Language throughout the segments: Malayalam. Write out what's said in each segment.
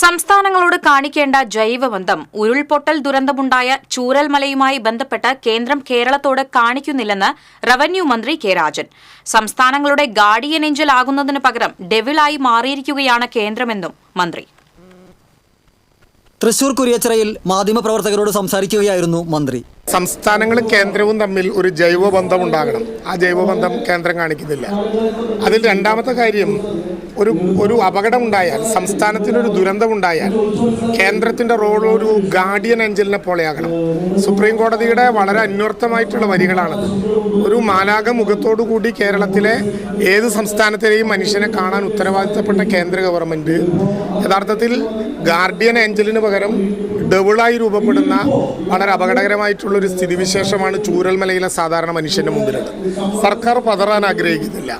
സംസ്ഥാനങ്ങളോട് കാണിക്കേണ്ട ജൈവബന്ധം ഉരുൾപൊട്ടൽ ദുരന്തമുണ്ടായ ചൂരൽമലയുമായി ബന്ധപ്പെട്ട് കേന്ദ്രം കേരളത്തോട് കാണിക്കുന്നില്ലെന്ന് റവന്യൂ മന്ത്രി കെ രാജൻ. സംസ്ഥാനങ്ങളുടെ ഗാർഡിയൻ ഏഞ്ചൽ ആകുന്നതിന് പകരം ഡെവിളായി മാറിയിരിക്കുകയാണ് കേന്ദ്രമെന്നും മന്ത്രി. തൃശൂർ കുരിയച്ചിറയിൽ മാധ്യമപ്രവർത്തകരോട് സംസാരിക്കുകയായിരുന്നു മന്ത്രി. സംസ്ഥാനങ്ങളും കേന്ദ്രവും തമ്മിൽ ഒരു ജൈവബന്ധം ഉണ്ടാകണം. ആ ജൈവബന്ധം കേന്ദ്രം കാണിക്കുന്നില്ല. അതിൽ രണ്ടാമത്തെ കാര്യം, ഒരു അപകടമുണ്ടായാൽ, സംസ്ഥാനത്തിനൊരു ദുരന്തമുണ്ടായാൽ കേന്ദ്രത്തിൻ്റെ റോൾ ഒരു ഗാർഡിയൻ ഏഞ്ചലിനെ പോലെയാകണം. സുപ്രീം കോടതിയുടെ വളരെ അന്വർത്ഥമായിട്ടുള്ള വരികളാണത്. ഒരു മാലാഖ മുഖത്തോടു കൂടി കേരളത്തിലെ ഏത് സംസ്ഥാനത്തിലെയും മനുഷ്യനെ കാണാൻ ഉത്തരവാദിത്തപ്പെട്ട കേന്ദ്ര ഗവൺമെൻറ് യഥാർത്ഥത്തിൽ ഗാർഡിയൻ ഏഞ്ചലിന് പകരം ഡെവിളായി രൂപപ്പെടുന്ന വളരെ അപകടകരമായിട്ടുള്ളൊരു സ്ഥിതിവിശേഷമാണ് ചൂരൽമലയിലെ സാധാരണ മനുഷ്യൻ്റെ മുമ്പിലുള്ളത്. സർക്കാർ പതറാൻ ആഗ്രഹിക്കുന്നില്ല.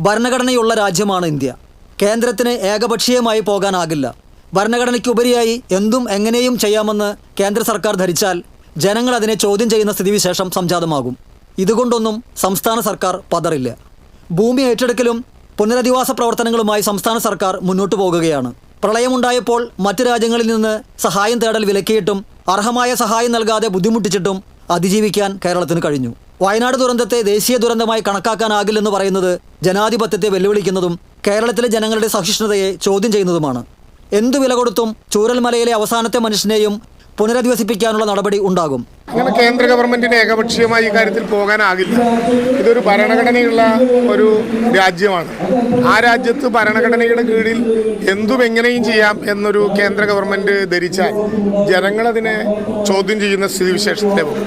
ഭരണഘടനയുള്ള രാജ്യമാണ് ഇന്ത്യ. കേന്ദ്രത്തിന് ഏകപക്ഷീയമായി പോകാനാകില്ല. ഭരണഘടനയ്ക്കുപരിയായി എന്തും എങ്ങനെയും ചെയ്യാമെന്ന് കേന്ദ്ര സർക്കാർ ധരിച്ചാൽ ജനങ്ങൾ അതിനെ ചോദ്യം ചെയ്യുന്ന സ്ഥിതിവിശേഷം സംജാതമാകും. ഇതുകൊണ്ടൊന്നും സംസ്ഥാന സർക്കാർ പതറില്ല. ഭൂമി ഏറ്റെടുക്കലും പുനരധിവാസ പ്രവർത്തനങ്ങളുമായി സംസ്ഥാന സർക്കാർ മുന്നോട്ടു പോകുകയാണ്. പ്രളയമുണ്ടായപ്പോൾ മറ്റ് രാജ്യങ്ങളിൽ നിന്ന് സഹായം തേടൽ വിലക്കിയിട്ടും അർഹമായ സഹായം നൽകാതെ ബുദ്ധിമുട്ടിച്ചിട്ടും അതിജീവിക്കാൻ കേരളത്തിന് കഴിഞ്ഞു. വയനാട് ദുരന്തത്തെ ദേശീയ ദുരന്തമായി കണക്കാക്കാനാകില്ലെന്ന് പറയുന്നത് ജനാധിപത്യത്തെ വെല്ലുവിളിക്കുന്നതും കേരളത്തിലെ ജനങ്ങളുടെ സഹിഷ്ണുതയെ ചോദ്യം ചെയ്യുന്നതുമാണ്. എന്തു വില കൊടുത്തും ചൂരൽമലയിലെ അവസാനത്തെ മനുഷ്യനെയും പുനരധിവസിപ്പിക്കാനുള്ള നടപടി ഉണ്ടാകും. അങ്ങനെ കേന്ദ്ര ഗവൺമെന്റിന് ഏകപക്ഷീയമായി ഈ കാര്യത്തിൽ പോകാനാകില്ല. ഇതൊരു ഭരണഘടനയുള്ള ഒരു രാജ്യമാണ്. ആ രാജ്യത്ത് ഭരണഘടനയുടെ കീഴിൽ എന്തും എങ്ങനെയും ചെയ്യാം എന്നൊരു കേന്ദ്ര ഗവൺമെന്റ് ധരിച്ചാൽ ജനങ്ങളതിനെ ചോദ്യം ചെയ്യുന്ന സ്ഥിതിവിശേഷത്തിലെ പോകും.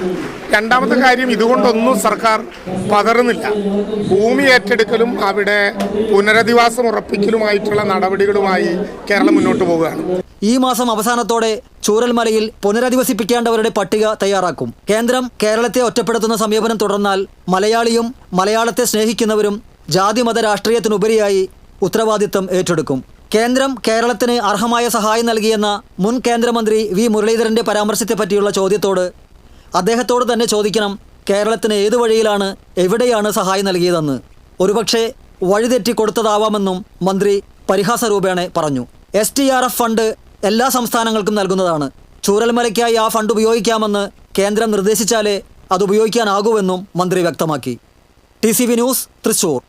രണ്ടാമത്തെ കാര്യം, ഇതുകൊണ്ടൊന്നും സർക്കാർ പതറുന്നില്ല. ഭൂമി ഏറ്റെടുക്കലും അവിടെ പുനരധിവാസം ഉറപ്പിക്കലുമായിട്ടുള്ള നടപടികളുമായി കേരളം മുന്നോട്ട് പോവുകയാണ്. ഈ മാസം അവസാനത്തോടെ ചൂരൽമലയിൽ പുനരധിവസിപ്പിക്കേണ്ടവരുടെ പട്ടിക തയ്യാറാക്കും. കേന്ദ്രം കേരളത്തെ ഒറ്റപ്പെടുത്തുന്ന സമീപനം തുടർന്നാൽ മലയാളിയും മലയാളത്തെ സ്നേഹിക്കുന്നവരും ജാതിമത രാഷ്ട്രീയത്തിനുപരിയായി ഉത്തരവാദിത്തം ഏറ്റെടുക്കും. കേന്ദ്രം കേരളത്തിന് അർഹമായ സഹായം നൽകിയെന്ന മുൻ കേന്ദ്രമന്ത്രി വി മുരളീധരൻ്റെ പരാമർശത്തെപ്പറ്റിയുള്ള ചോദ്യത്തോട് അദ്ദേഹത്തോട് തന്നെ ചോദിക്കണം, കേരളത്തിന് ഏതു വഴിയിലാണ്, എവിടെയാണ് സഹായം നൽകിയതെന്ന്. ഒരുപക്ഷെ വഴിതെറ്റി കൊടുത്തതാവാമെന്നും മന്ത്രി പരിഹാസരൂപേണ പറഞ്ഞു. STRF ഫണ്ട് എല്ലാ സംസ്ഥാനങ്ങൾക്കും നൽകുന്നതാണ്. ചൂരൽമലയ്ക്കായി ആ ഫണ്ട് ഉപയോഗിക്കാമെന്ന് കേന്ദ്രം നിർദ്ദേശിച്ചാലേ അത് ഉപയോഗിക്കാനാകൂവെന്നും മന്ത്രി വ്യക്തമാക്കി. TCV news, Thrissur.